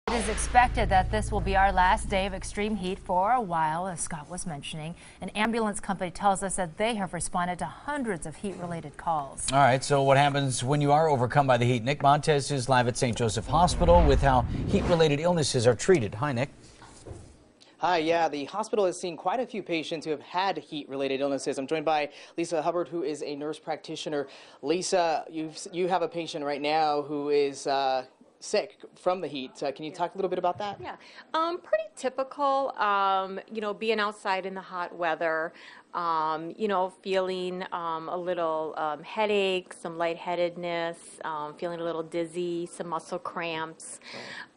It is expected that this will be our last day of extreme heat for a while, as Scott was mentioning. An ambulance company tells us that they have responded to hundreds of heat-related calls. All right, so what happens when you are overcome by the heat? Nick Montes is live at St. Joseph Hospital with how heat-related illnesses are treated. Hi, Nick. Hi, yeah, the hospital has seen quite a few patients who have had heat-related illnesses. I'm joined by Lisa Hubbard, who is a nurse practitioner. Lisa, you have a patient right now who is sick from the heat. Can you talk a little bit about that? Yeah, pretty typical, being outside in the hot weather, feeling a little headache, some lightheadedness, feeling a little dizzy, some muscle cramps.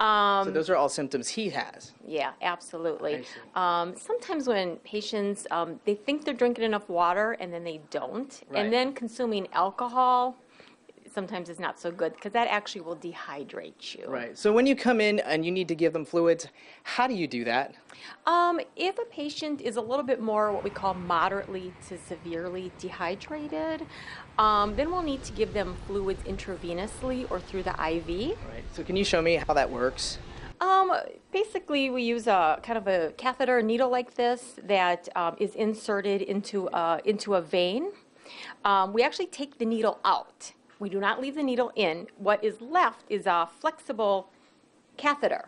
So those are all symptoms he has? Yeah, absolutely. Sometimes when patients, they think they're drinking enough water and then they don't, right. And then consuming alcohol sometimes is not so good because that actually will dehydrate you. Right. So when you come in and you need to give them fluids, how do you do that? If a patient is a little bit more what we call moderately to severely dehydrated, then we'll need to give them fluids intravenously or through the IV. Right. So can you show me how that works? Basically, we use a kind of a catheter, a needle like this that is inserted into a vein. We actually take the needle out. We do not leave the needle in. What is left is a flexible catheter.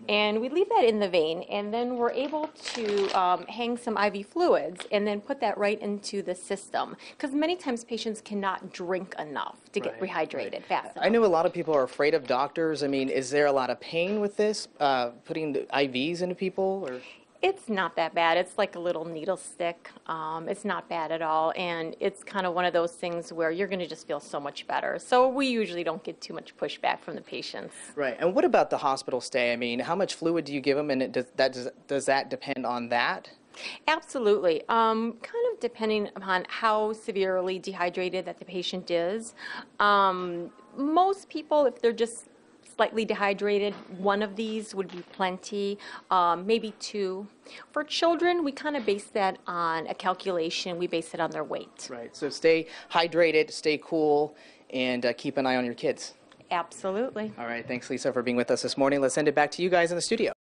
And we leave that in the vein, and then we're able to hang some IV fluids and then put that right into the system. Because many times patients cannot drink enough to get rehydrated fast enough. I know a lot of people are afraid of doctors. I mean, is there a lot of pain with this, putting the IVs into people? Or? It's not that bad. It's like a little needle stick. It's not bad at all, and it's kind of one of those things where you're going to just feel so much better. So we usually don't get too much pushback from the patients. Right. And what about the hospital stay? I mean, how much fluid do you give them, and does that depend on that? Absolutely. Kind of depending upon how severely dehydrated that the patient is. Most people, if they're just slightly dehydrated, one of these would be plenty, maybe two. For children, we kind of base that on a calculation. We base it on their weight. Right. So stay hydrated, stay cool, and keep an eye on your kids. Absolutely. All right. Thanks, Lisa, for being with us this morning. Let's send it back to you guys in the studio.